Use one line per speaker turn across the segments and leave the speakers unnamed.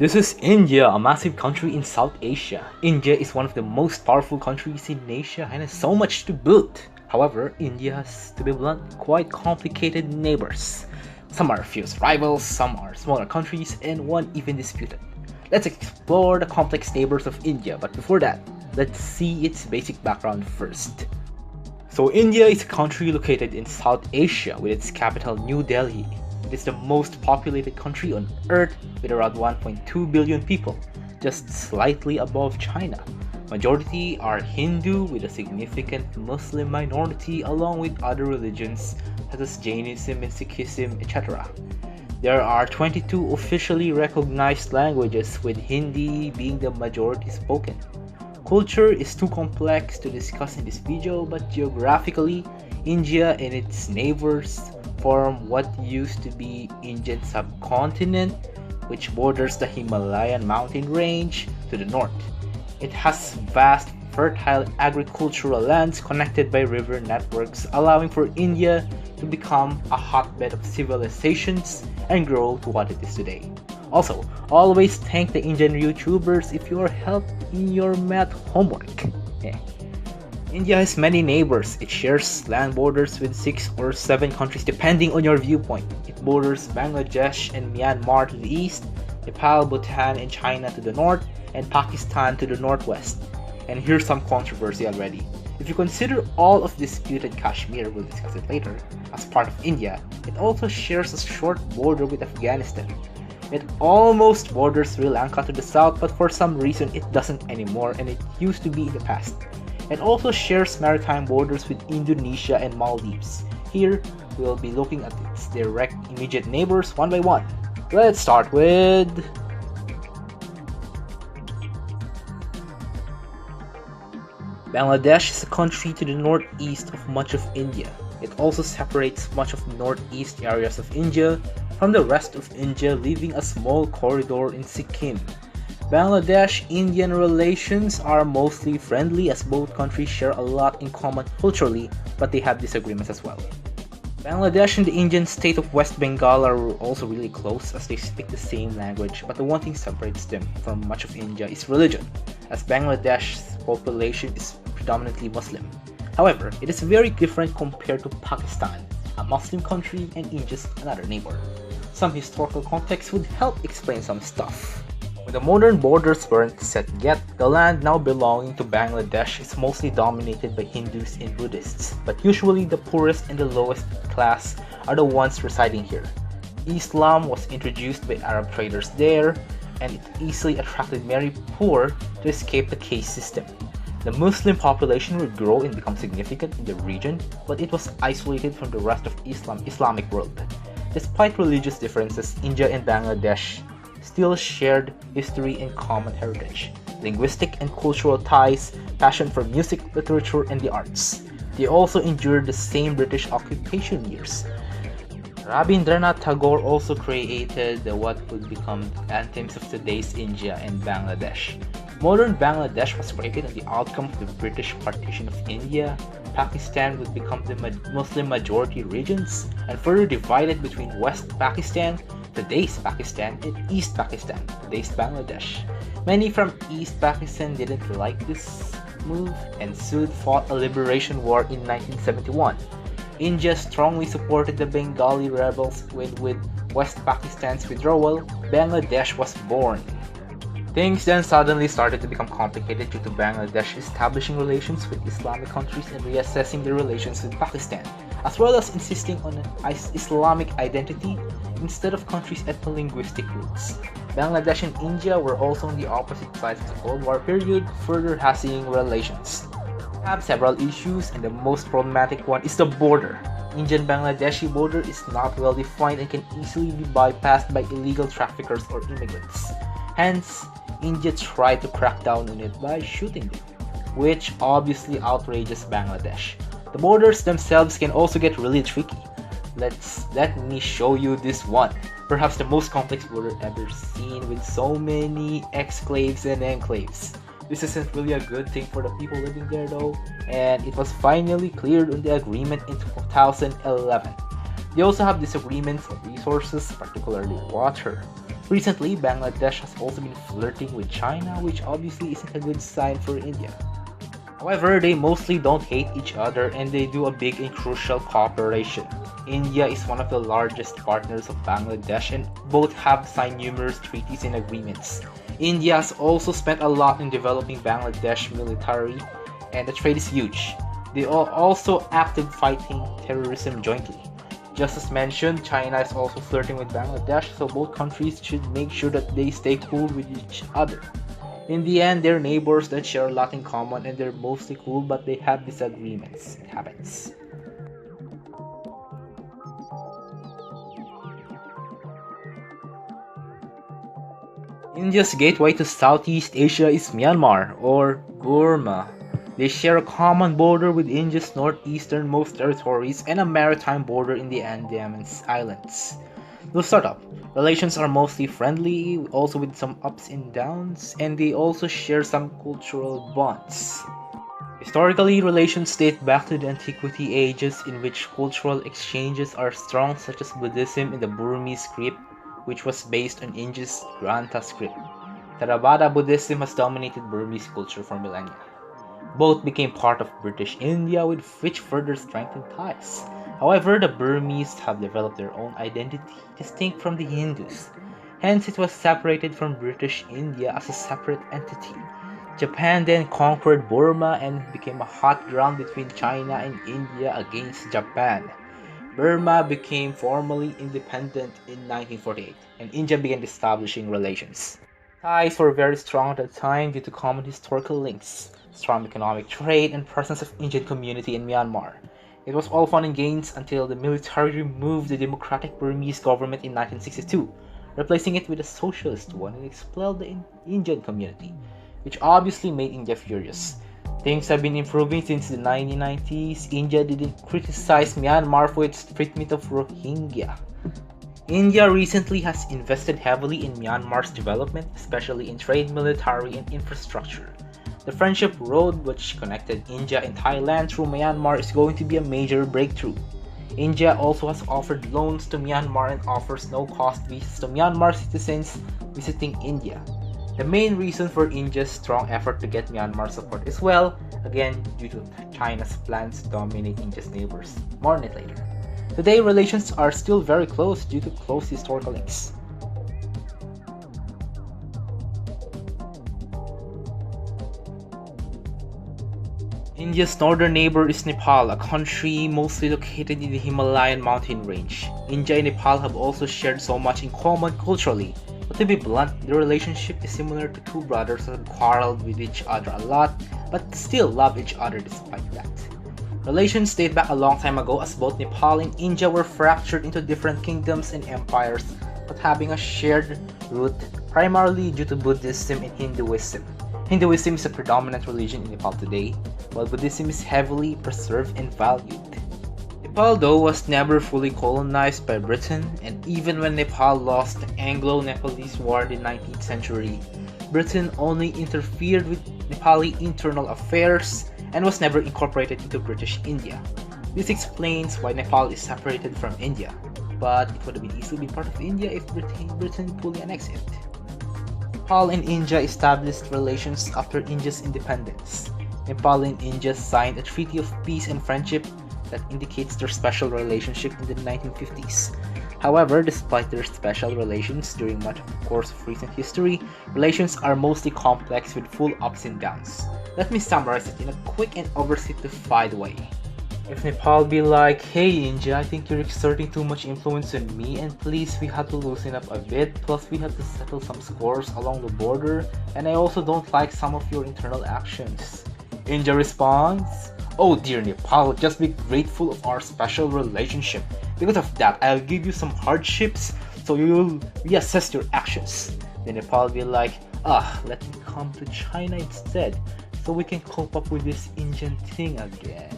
This is India, a massive country in South Asia. India is one of the most powerful countries in Asia and has so much to boot. However, India has, to be blunt, quite complicated neighbors. Some are fierce rivals, some are smaller countries, and one even disputed. Let's explore the complex neighbors of India, but before that, let's see its basic background first. So India is a country located in South Asia with its capital New Delhi. It is the most populated country on Earth with around 1.2 billion people, just slightly above China. Majority are Hindu with a significant Muslim minority along with other religions such as Jainism and Sikhism, etc. There are 22 officially recognized languages with Hindi being the majority spoken. Culture is too complex to discuss in this video, but geographically, India and its neighbors form what used to be Indian subcontinent, which borders the Himalayan mountain range to the north. It has vast, fertile agricultural lands connected by river networks, allowing for India to become a hotbed of civilizations and grow to what it is today. Also, always thank the Indian YouTubers if you are help in your math homework. India has many neighbors. It shares land borders with 6 or 7 countries depending on your viewpoint. It borders Bangladesh and Myanmar to the east, Nepal, Bhutan, and China to the north, and Pakistan to the northwest. And here's some controversy already. If you consider all of disputed Kashmir, we'll discuss it later, as part of India, it also shares a short border with Afghanistan. It almost borders Sri Lanka to the south, but for some reason it doesn't anymore, and it used to be in the past. It also shares maritime borders with Indonesia and Maldives. Here, we'll be looking at its direct immediate neighbors one by one. Let's start with Bangladesh is a country to the northeast of much of India. It also separates much of the northeast areas of India from the rest of India, leaving a small corridor in Sikkim. Bangladesh-Indian relations are mostly friendly as both countries share a lot in common culturally, but they have disagreements as well. Bangladesh and the Indian state of West Bengal are also really close as they speak the same language, but the one thing separates them from much of India is religion, as Bangladesh's population is predominantly Muslim. However, it is very different compared to Pakistan, a Muslim country, and India's another neighbor. Some historical context would help explain some stuff. When the modern borders weren't set yet, the land now belonging to Bangladesh is mostly dominated by Hindus and Buddhists, but usually the poorest and the lowest class are the ones residing here. Islam was introduced by Arab traders there, and it easily attracted many poor to escape the caste system. The Muslim population would grow and become significant in the region, but it was isolated from the rest of Islamic world. Despite religious differences, India and Bangladesh still shared history and common heritage, linguistic and cultural ties, passion for music, literature, and the arts. They also endured the same British occupation years. Rabindranath Tagore also created what would become the anthems of today's India and Bangladesh. Modern Bangladesh was created as the outcome of the British partition of India. Pakistan would become the Muslim majority regions and further divided between West Pakistan, today's Pakistan, and East Pakistan, today's Bangladesh. Many from East Pakistan didn't like this move and soon fought a liberation war in 1971. India strongly supported the Bengali rebels with West Pakistan's withdrawal. Bangladesh was born. Things then suddenly started to become complicated due to Bangladesh establishing relations with Islamic countries and reassessing their relations with Pakistan, as well as insisting on an Islamic identity instead of countries' ethno-linguistic roots. Bangladesh and India were also on the opposite sides of the Cold War period, further hassling relations. We have several issues, and the most problematic one is the border. Indian-Bangladeshi border is not well defined and can easily be bypassed by illegal traffickers or immigrants. Hence, India tried to crack down on it by shooting them, which obviously outrages Bangladesh. The borders themselves can also get really tricky. Let me show you this one. Perhaps the most complex border ever seen with so many exclaves and enclaves. This isn't really a good thing for the people living there though, and it was finally cleared on the agreement in 2011. They also have disagreements on resources, particularly water. Recently, Bangladesh has also been flirting with China, which obviously isn't a good sign for India. However, they mostly don't hate each other and they do a big and crucial cooperation. India is one of the largest partners of Bangladesh and both have signed numerous treaties and agreements. India has also spent a lot in developing Bangladesh military and the trade is huge. They are also active fighting terrorism jointly. Just as mentioned, China is also flirting with Bangladesh, so both countries should make sure that they stay cool with each other. In the end, they're neighbors that share a lot in common and they're mostly cool, but they have disagreements. It happens. India's gateway to Southeast Asia is Myanmar, or Burma. They share a common border with India's northeasternmost territories and a maritime border in the Andaman Islands. To start up, relations are mostly friendly, also with some ups and downs, and they also share some cultural bonds. Historically, relations date back to the antiquity ages in which cultural exchanges are strong, such as Buddhism in the Burmese script, which was based on India's Grantha script. Theravada Buddhism has dominated Burmese culture for millennia. Both became part of British India, which further strengthened ties. However, the Burmese have developed their own identity distinct from the Hindus. Hence, it was separated from British India as a separate entity. Japan then conquered Burma and became a hot ground between China and India against Japan. Burma became formally independent in 1948, and India began establishing relations. Ties were very strong at the time due to common historical links, strong economic trade, and presence of Indian community in Myanmar. It was all fun and games until the military removed the democratic Burmese government in 1962, replacing it with a socialist one and expelled the Indian community, which obviously made India furious. Things have been improving since the 1990s. India didn't criticize Myanmar for its treatment of Rohingya. India recently has invested heavily in Myanmar's development, especially in trade, military, and infrastructure. The Friendship Road, which connected India and Thailand through Myanmar, is going to be a major breakthrough. India also has offered loans to Myanmar and offers no-cost visas to Myanmar citizens visiting India. The main reason for India's strong effort to get Myanmar support is, well, again, due to China's plans to dominate India's neighbors. More on it later. Today, relations are still very close due to close historical links. India's northern neighbor is Nepal, a country mostly located in the Himalayan mountain range. India and Nepal have also shared so much in common culturally, but to be blunt, the relationship is similar to two brothers that have quarreled with each other a lot, but still love each other despite that. Relations date back a long time ago as both Nepal and India were fractured into different kingdoms and empires, but having a shared root primarily due to Buddhism and Hinduism. Hinduism is a predominant religion in Nepal today, while Buddhism is heavily preserved and valued. Nepal, though, was never fully colonized by Britain, and even when Nepal lost the Anglo-Nepalese War in the 19th century, Britain only interfered with Nepali internal affairs and was never incorporated into British India. This explains why Nepal is separated from India, but it would have been easily been part of India if Britain fully annexed it. Nepal and India established relations after India's independence. Nepal and India signed a treaty of peace and friendship that indicates their special relationship in the 1950s. However, despite their special relations during much of the course of recent history, relations are mostly complex with full ups and downs. Let me summarize it in a quick and oversimplified way. If Nepal be like, hey India, I think you're exerting too much influence on me and please we have to loosen up a bit, plus we have to settle some scores along the border, and I also don't like some of your internal actions. India responds, oh dear Nepal, just be grateful of our special relationship. Because of that, I'll give you some hardships so you'll reassess your actions. Then Nepal be like, let me come to China instead so we can cope up with this Indian thing again.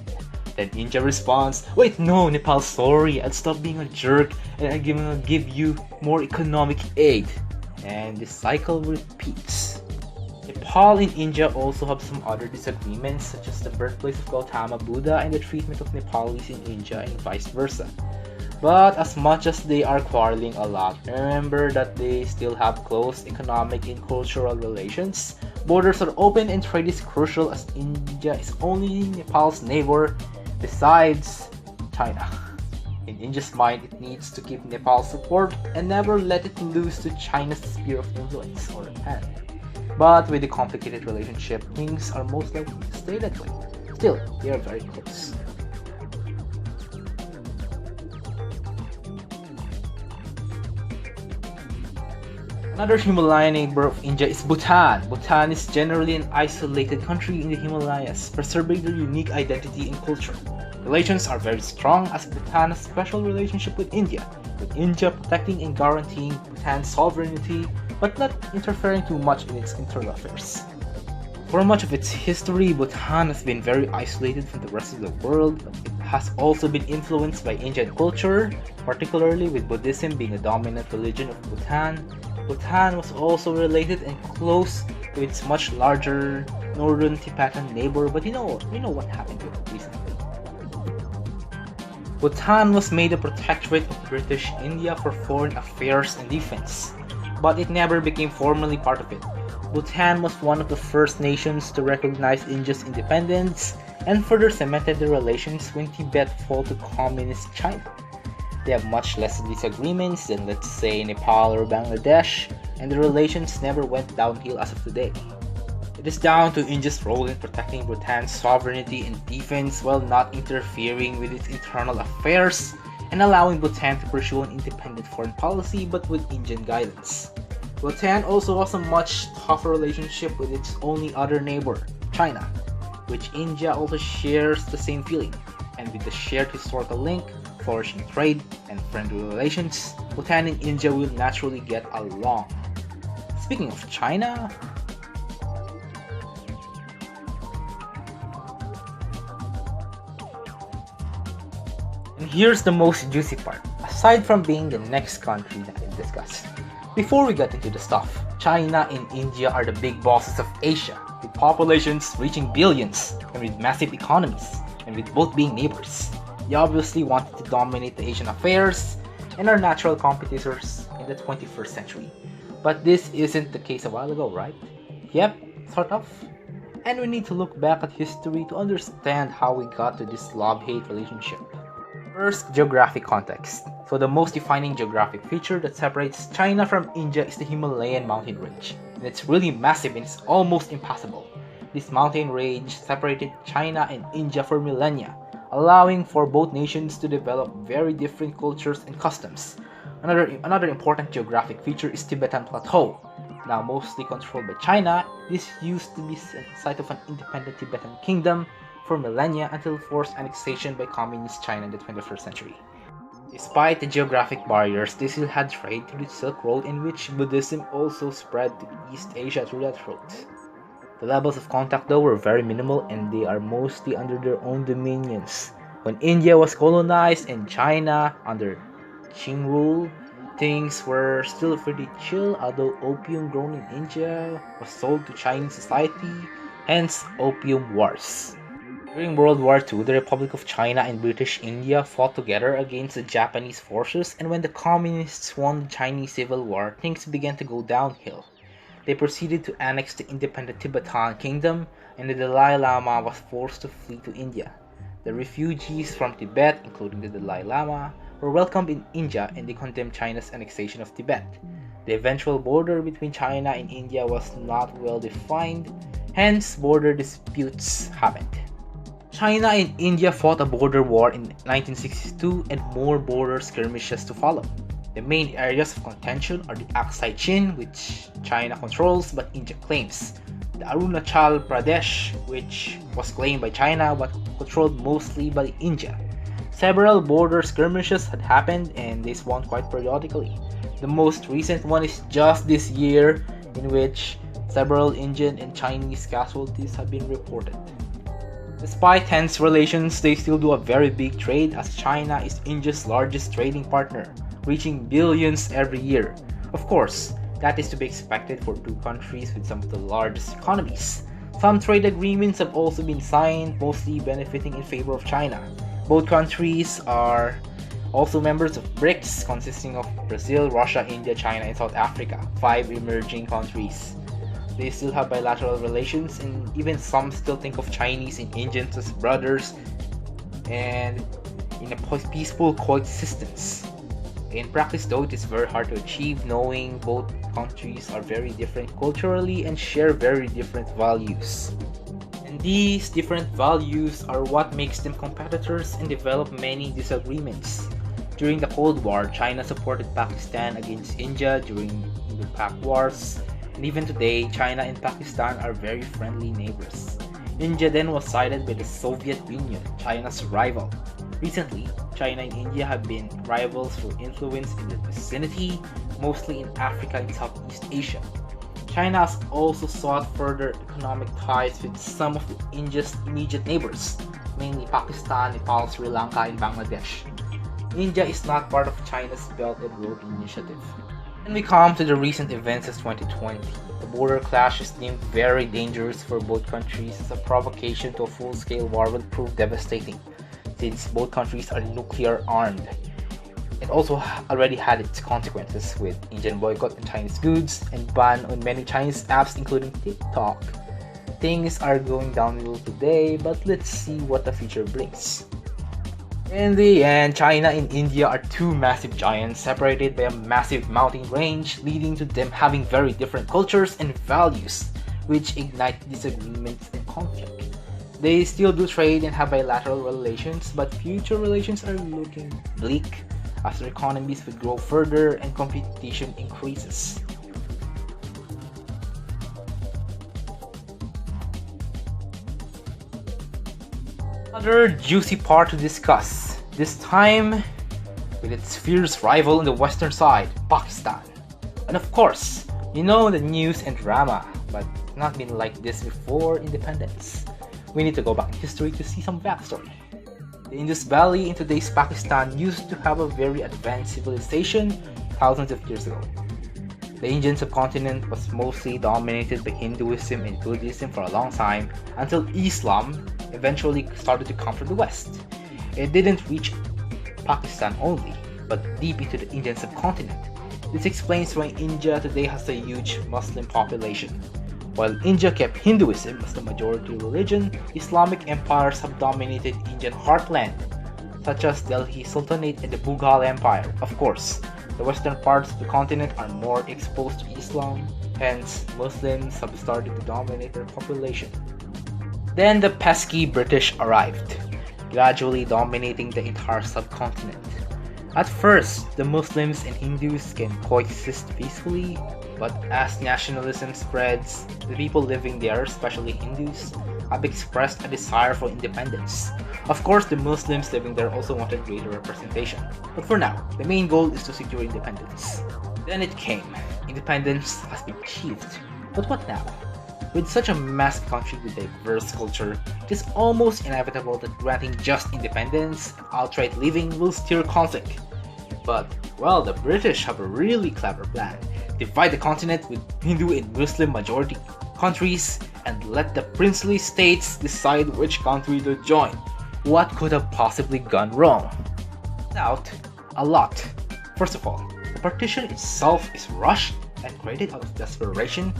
Then India responds, wait no Nepal, sorry, I'll stop being a jerk and I'm gonna give you more economic aid. And the cycle repeats. Nepal and India also have some other disagreements such as the birthplace of Gautama Buddha and the treatment of Nepalis in India and vice versa. But as much as they are quarreling a lot, remember that they still have close economic and cultural relations. Borders are open and trade is crucial as India is only Nepal's neighbor besides China. In India's mind, it needs to keep Nepal's support and never let it lose to China's sphere of influence or hand. But with the complicated relationship, things are most likely to stay that way. Still, they are very close. Another Himalayan neighbor of India is Bhutan. Bhutan is generally an isolated country in the Himalayas, preserving their unique identity and culture. Relations are very strong as Bhutan has a special relationship with India protecting and guaranteeing Bhutan's sovereignty but not interfering too much in its internal affairs. For much of its history, Bhutan has been very isolated from the rest of the world, but it has also been influenced by Indian culture, particularly with Buddhism being a dominant religion of Bhutan. Bhutan was also related and close to its much larger northern Tibetan neighbor, but you know what happened to it recently. Bhutan was made a protectorate of British India for foreign affairs and defense, but it never became formally part of it. Bhutan was one of the first nations to recognize India's independence and further cemented the relations when Tibet fell to communist China. They have much less disagreements than, let's say, Nepal or Bangladesh, and the relations never went downhill as of today. It is down to India's role in protecting Bhutan's sovereignty and defense while not interfering with its internal affairs and allowing Bhutan to pursue an independent foreign policy but with Indian guidance. Bhutan also has a much tougher relationship with its only other neighbor, China, which India also shares the same feeling, and with the shared historical link, flourishing trade, and friendly relations, Bhutan and India will naturally get along. Speaking of China, and here's the most juicy part, aside from being the next country that I discussed. Before we get into the stuff, China and India are the big bosses of Asia, with populations reaching billions, and with massive economies, and with both being neighbors. They obviously wanted to dominate the Asian affairs and are natural competitors in the 21st century. But this isn't the case a while ago, right? Yep, sort of. And we need to look back at history to understand how we got to this love-hate relationship. First, geographic context. So the most defining geographic feature that separates China from India is the Himalayan mountain range. And it's really massive and it's almost impassable. This mountain range separated China and India for millennia, allowing for both nations to develop very different cultures and customs. Another important geographic feature is Tibetan Plateau. Now mostly controlled by China, this used to be the site of an independent Tibetan kingdom for millennia until forced annexation by communist China in the 21st century. Despite the geographic barriers, they still had trade through the Silk Road, in which Buddhism also spread to East Asia through that route. The levels of contact though were very minimal and they are mostly under their own dominions. When India was colonized and China under Qing rule, things were still pretty chill, although opium grown in India was sold to Chinese society, hence opium wars. During World War II, the Republic of China and British India fought together against the Japanese forces, and when the communists won the Chinese Civil War, things began to go downhill. They proceeded to annex the independent Tibetan kingdom, and the Dalai Lama was forced to flee to India. The refugees from Tibet, including the Dalai Lama, were welcomed in India and they condemned China's annexation of Tibet. The eventual border between China and India was not well defined, hence border disputes happened. China and India fought a border war in 1962 and more border skirmishes to follow. The main areas of contention are the Aksai Chin, which China controls but India claims, the Arunachal Pradesh, which was claimed by China but controlled mostly by India. Several border skirmishes had happened and they spawned quite periodically. The most recent one is just this year, in which several Indian and Chinese casualties have been reported. Despite tense relations, they still do a very big trade as China is India's largest trading partner, reaching billions every year. Of course, that is to be expected for two countries with some of the largest economies. Some trade agreements have also been signed, mostly benefiting in favor of China. Both countries are Also members of BRICS, consisting of Brazil, Russia, India, China, and South Africa, 5 emerging countries. They still have bilateral relations, and even some still think of Chinese and Indians as brothers and in a peaceful coexistence. In practice, though, it is very hard to achieve, knowing both countries are very different culturally and share very different values. And these different values are what makes them competitors and develop many disagreements. During the Cold War, China supported Pakistan against India during the Pak Wars, and even today, China and Pakistan are very friendly neighbors. India then was sided by the Soviet Union, China's rival. Recently, China and India have been rivals for influence in the vicinity, mostly in Africa and Southeast Asia. China has also sought further economic ties with some of India's immediate neighbors, mainly Pakistan, Nepal, Sri Lanka, and Bangladesh. India is not part of China's Belt and Road Initiative. Then we come to the recent events of 2020. The border clash is deemed very dangerous for both countries as a provocation to a full-scale war would prove devastating, since both countries are nuclear armed. It also already had its consequences with Indian boycott on Chinese goods and ban on many Chinese apps including TikTok. Things are going downhill today, but let's see what the future brings. In the end, China and India are two massive giants separated by a massive mountain range, leading to them having very different cultures and values, which ignite disagreements and conflict. They still do trade and have bilateral relations, but future relations are looking bleak as their economies would grow further and competition increases. Another juicy part to discuss, this time with its fierce rival on the western side, Pakistan. And of course, you know the news and drama, but it's not been like this before independence. We need to go back in history to see some backstory. The Indus Valley in today's Pakistan used to have a very advanced civilization thousands of years ago. The Indian subcontinent was mostly dominated by Hinduism and Buddhism for a long time until Islam eventually started to come from the West. It didn't reach Pakistan only, but deep into the Indian subcontinent. This explains why India today has a huge Muslim population. While India kept Hinduism as the majority religion, Islamic empires have dominated Indian heartland, such as Delhi Sultanate and the Mughal Empire. Of course, the western parts of the continent are more exposed to Islam, hence Muslims have started to dominate their population. Then the pesky British arrived, gradually dominating the entire subcontinent. At first, the Muslims and Hindus can coexist peacefully, but as nationalism spreads, the people living there, especially Hindus, have expressed a desire for independence. Of course, the Muslims living there also wanted greater representation, but for now, the main goal is to secure independence. Then it came. Independence has been achieved. But what now? With such a massive country with diverse culture, it is almost inevitable that granting just independence and outright leaving will stir conflict. But, well, the British have a really clever plan. Divide the continent with Hindu and Muslim majority countries and let the princely states decide which country to join. What could have possibly gone wrong? Doubt a lot. First of all, the partition itself is rushed and created out of desperation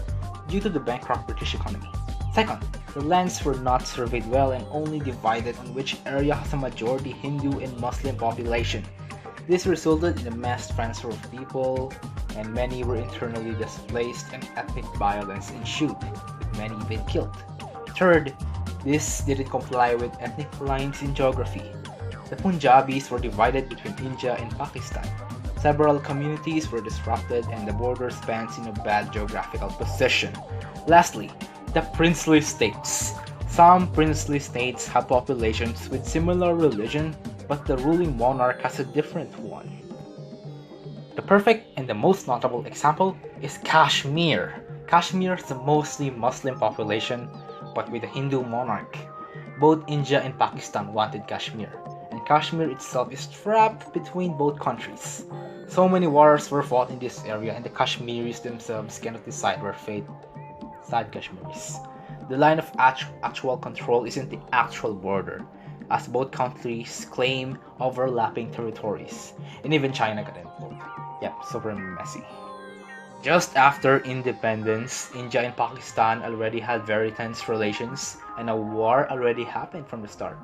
due to the bankrupt British economy. Second, the lands were not surveyed well and only divided on which area has a majority Hindu and Muslim population. This resulted in a mass transfer of people, and many were internally displaced and ethnic violence ensued, with many being killed. Third, this didn't comply with ethnic lines in geography. The Punjabis were divided between India and Pakistan. Several communities were disrupted and the border spans in a bad geographical position. Lastly, the princely states. Some princely states have populations with similar religion, but the ruling monarch has a different one. The perfect and the most notable example is Kashmir. Kashmir has a mostly Muslim population, but with a Hindu monarch. Both India and Pakistan wanted Kashmir, and Kashmir itself is trapped between both countries. So many wars were fought in this area, and the Kashmiris themselves cannot decide where fate sad Kashmiris. The line of actual control isn't the actual border. as both countries claim overlapping territories, and even China got involved. Yep, super messy. Just after independence, India and Pakistan already had very tense relations, and a war already happened from the start.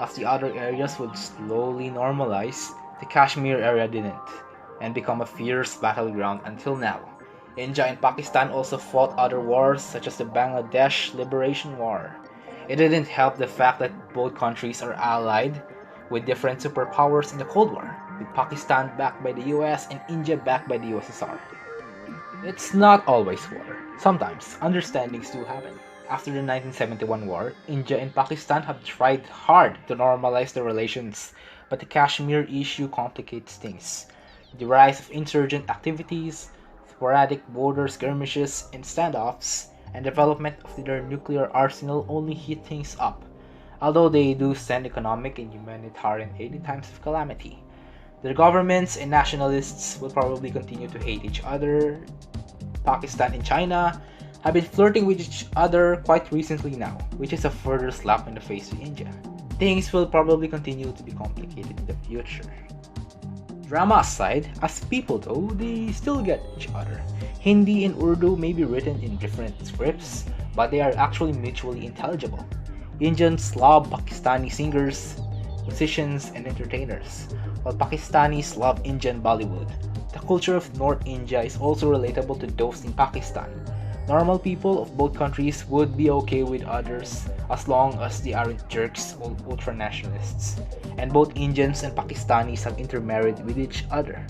As the other areas would slowly normalize, the Kashmir area didn't, and become a fierce battleground until now. India and Pakistan also fought other wars such as the Bangladesh Liberation War. It didn't help the fact that both countries are allied with different superpowers in the Cold War, with Pakistan backed by the US and India backed by the USSR. It's not always war. Sometimes understandings do happen. After the 1971 war, India and Pakistan have tried hard to normalize their relations, but the Kashmir issue complicates things. The rise of insurgent activities, sporadic border skirmishes and standoffs, and development of their nuclear arsenal only heat things up, although they do send economic and humanitarian aid in times of calamity. Their governments and nationalists will probably continue to hate each other. Pakistan and China have been flirting with each other quite recently now, which is a further slap in the face to India. Things will probably continue to be complicated in the future. Drama aside, as people though, they still get each other. Hindi and Urdu may be written in different scripts, but they are actually mutually intelligible. Indians love Pakistani singers, musicians, and entertainers, while Pakistanis love Indian Bollywood. The culture of North India is also relatable to those in Pakistan. Normal people of both countries would be okay with others as long as they aren't jerks or ultranationalists, and both Indians and Pakistanis have intermarried with each other.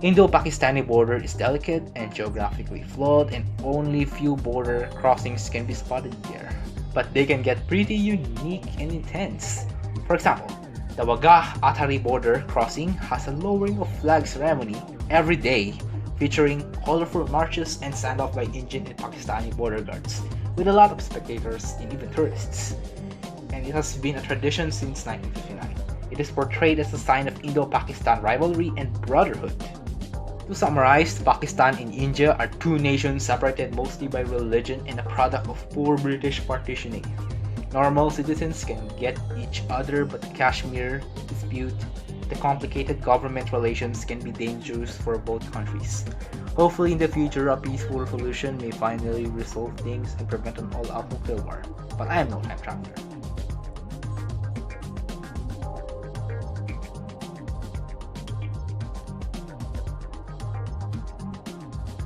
Indo-Pakistani border is delicate and geographically flawed, and only few border crossings can be spotted there, but they can get pretty unique and intense. For example, the Wagah-Atari border crossing has a lowering of flag ceremony every day, featuring colorful marches and standoff by Indian and Pakistani border guards, with a lot of spectators and even tourists. And it has been a tradition since 1959. It is portrayed as a sign of Indo-Pakistan rivalry and brotherhood. To summarize, Pakistan and India are two nations separated mostly by religion and a product of poor British partitioning. Normal citizens can get each other, but the Kashmir dispute, the complicated government relations can be dangerous for both countries. Hopefully in the future a peaceful solution may finally resolve things and prevent an all-out nuclear war, but I am no time traveler.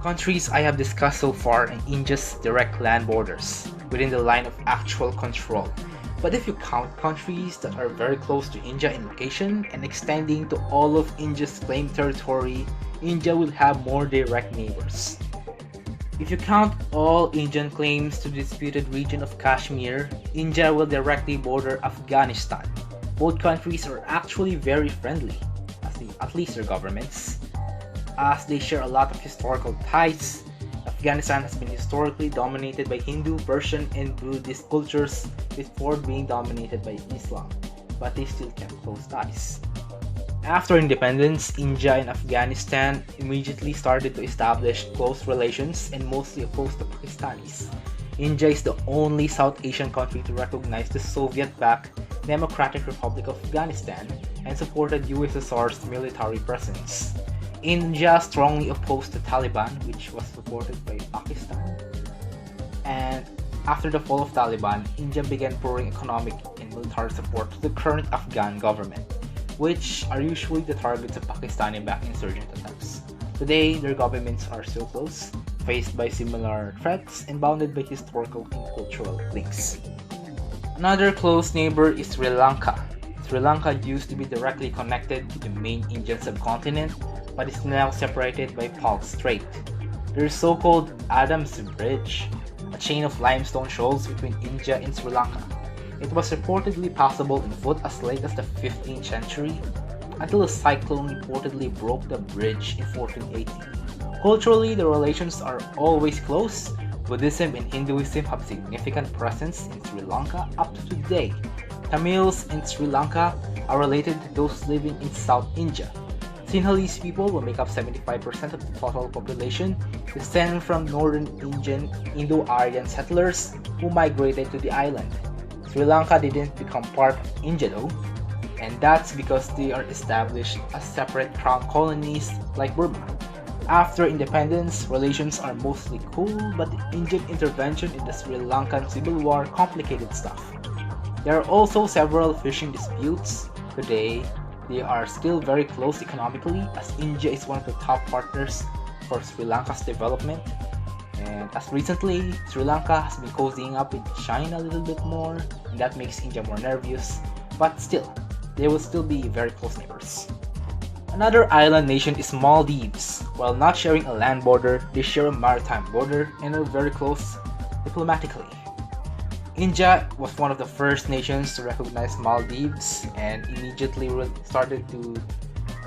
Countries I have discussed so far are India's direct land borders, within the line of actual control. But if you count countries that are very close to India in location and extending to all of India's claimed territory, India will have more direct neighbors. If you count all Indian claims to the disputed region of Kashmir, India will directly border Afghanistan. Both countries are actually very friendly, at least their governments, as they share a lot of historical ties. Afghanistan has been historically dominated by Hindu, Persian, and Buddhist cultures before being dominated by Islam, but they still kept close ties. After independence, India and Afghanistan immediately started to establish close relations and mostly opposed the Pakistanis. India is the only South Asian country to recognize the Soviet-backed Democratic Republic of Afghanistan and supported USSR's military presence. India strongly opposed the Taliban, which was supported by Pakistan. And after the fall of Taliban, India began pouring economic and military support to the current Afghan government, which are usually the targets of Pakistani-backed insurgent attacks. Today, their governments are still close, faced by similar threats, and bounded by historical and cultural links. Another close neighbor is Sri Lanka. Sri Lanka used to be directly connected to the main Indian subcontinent, but is now separated by Palk Strait. There is so-called Adams Bridge, a chain of limestone shoals between India and Sri Lanka. It was reportedly passable on foot as late as the 15th century, until a cyclone reportedly broke the bridge in 1480. Culturally, the relations are always close. Buddhism and Hinduism have significant presence in Sri Lanka up to today. Tamils in Sri Lanka are related to those living in South India. Sinhalese people will make up 75% of the total population, descend from northern Indian Indo-Aryan settlers who migrated to the island. Sri Lanka didn't become part of India though, and that's because they are established as separate crown colonies like Burma. After independence, relations are mostly cool, but the Indian intervention in the Sri Lankan Civil War complicated stuff. There are also several fishing disputes. Today, they are still very close economically, as India is one of the top partners for Sri Lanka's development. And as recently, Sri Lanka has been cozying up with China a little bit more, and that makes India more nervous, but still, they will still be very close neighbors. Another island nation is Maldives. While not sharing a land border, they share a maritime border and are very close diplomatically. India was one of the first nations to recognize Maldives and immediately started to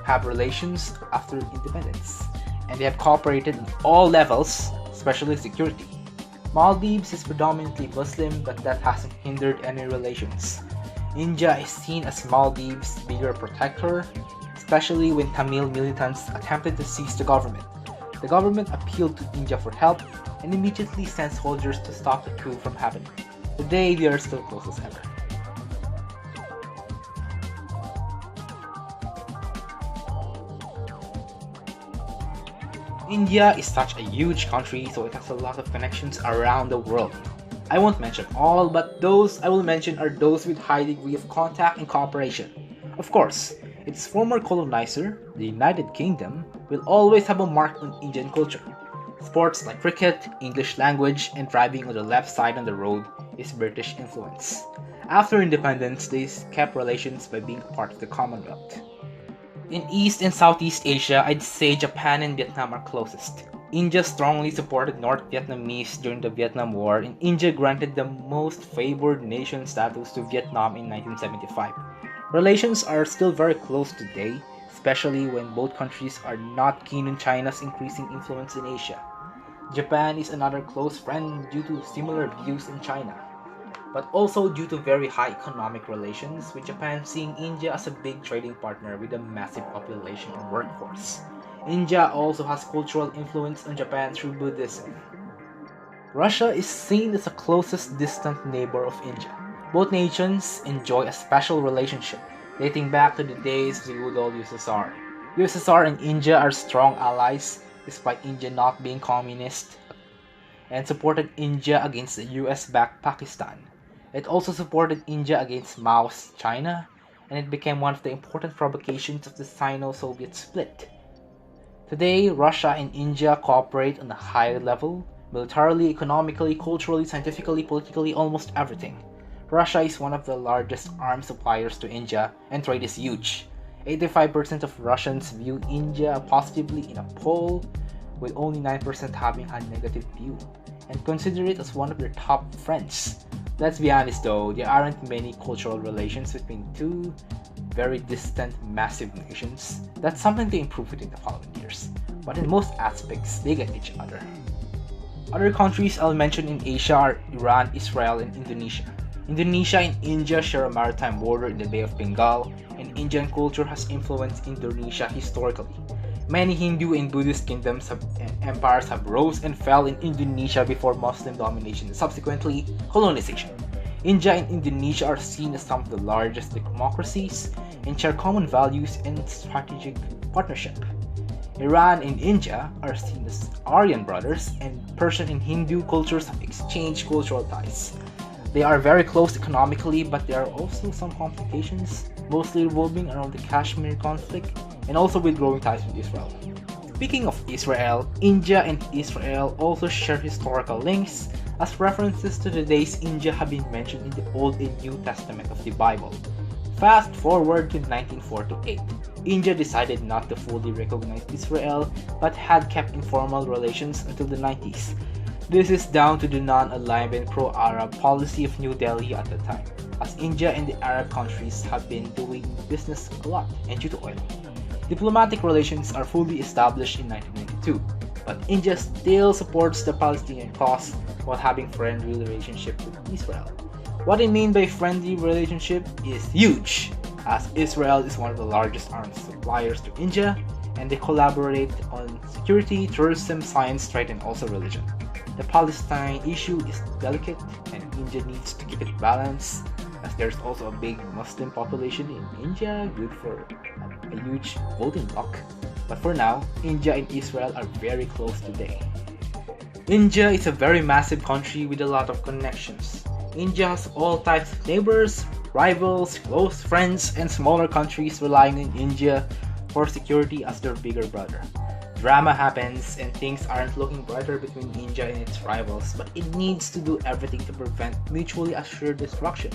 have relations after independence. And they have cooperated on all levels, especially security. Maldives is predominantly Muslim, but that hasn't hindered any relations. India is seen as Maldives' bigger protector, especially when Tamil militants attempted to seize the government. The government appealed to India for help and immediately sent soldiers to stop the coup from happening. Today, they are still close as ever. India is such a huge country, so it has a lot of connections around the world. I won't mention all, but those I will mention are those with high degree of contact and cooperation. Of course, its former colonizer, the United Kingdom, will always have a mark on Indian culture. Sports like cricket, English language, and driving on the left side on the road is British influence. After independence, they kept relations by being part of the Commonwealth. In East and Southeast Asia, I'd say Japan and Vietnam are closest. India strongly supported North Vietnamese during the Vietnam War, and India granted the most favored nation status to Vietnam in 1975. Relations are still very close today, especially when both countries are not keen on China's increasing influence in Asia. Japan is another close friend due to similar views in China, but also due to very high economic relations, with Japan seeing India as a big trading partner with a massive population and workforce. India also has cultural influence on Japan through Buddhism. Russia is seen as the closest distant neighbor of India. Both nations enjoy a special relationship, dating back to the days of the good old USSR. USSR and India are strong allies, despite India not being communist, and supported India against the US-backed Pakistan. It also supported India against Mao's China, and it became one of the important provocations of the Sino-Soviet split. Today, Russia and India cooperate on a high level, militarily, economically, culturally, scientifically, politically, almost everything. Russia is one of the largest arms suppliers to India, and trade is huge. 85% of Russians view India positively in a poll, with only 9% having a negative view, and consider it as one of their top friends. Let's be honest though, there aren't many cultural relations between two very distant, massive nations. That's something to improve within the following years, but in most aspects, they get each other. Other countries I'll mention in Asia are Iran, Israel, and Indonesia. Indonesia and India share a maritime border in the Bay of Bengal, and Indian culture has influenced Indonesia historically. Many Hindu and Buddhist kingdoms and empires have rose and fell in Indonesia before Muslim domination and subsequently colonization. India and Indonesia are seen as some of the largest democracies and share common values and strategic partnership. Iran and India are seen as Aryan brothers, and Persian and Hindu cultures have exchanged cultural ties. They are very close economically, but there are also some complications, mostly revolving around the Kashmir conflict and also with growing ties with Israel. Speaking of Israel, India and Israel also share historical links, as references to today's India have been mentioned in the Old and New Testament of the Bible. Fast forward to 1948. India decided not to fully recognize Israel, but had kept informal relations until the 90s. This is down to the non-aligned and pro-Arab policy of New Delhi at the time, as India and the Arab countries have been doing business a lot and due to oil. Diplomatic relations are fully established in 1992, but India still supports the Palestinian cause while having friendly relationship with Israel. What I mean by friendly relationship is huge, as Israel is one of the largest arms suppliers to India, and they collaborate on security, tourism, science, trade, and also religion. The Palestine issue is delicate and India needs to keep it balanced, as there's also a big Muslim population in India, good for a huge voting bloc. But for now, India and Israel are very close today. India is a very massive country with a lot of connections. India has all types of neighbors, rivals, close friends, and smaller countries relying on India for security as their bigger brother. Drama happens and things aren't looking brighter between India and its rivals, but it needs to do everything to prevent mutually assured destruction,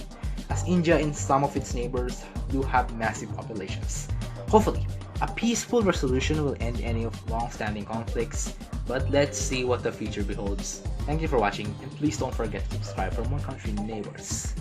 as India and some of its neighbors do have massive populations. Hopefully, a peaceful resolution will end any of long-standing conflicts, but let's see what the future beholds. Thank you for watching, and please don't forget to subscribe for more country neighbors.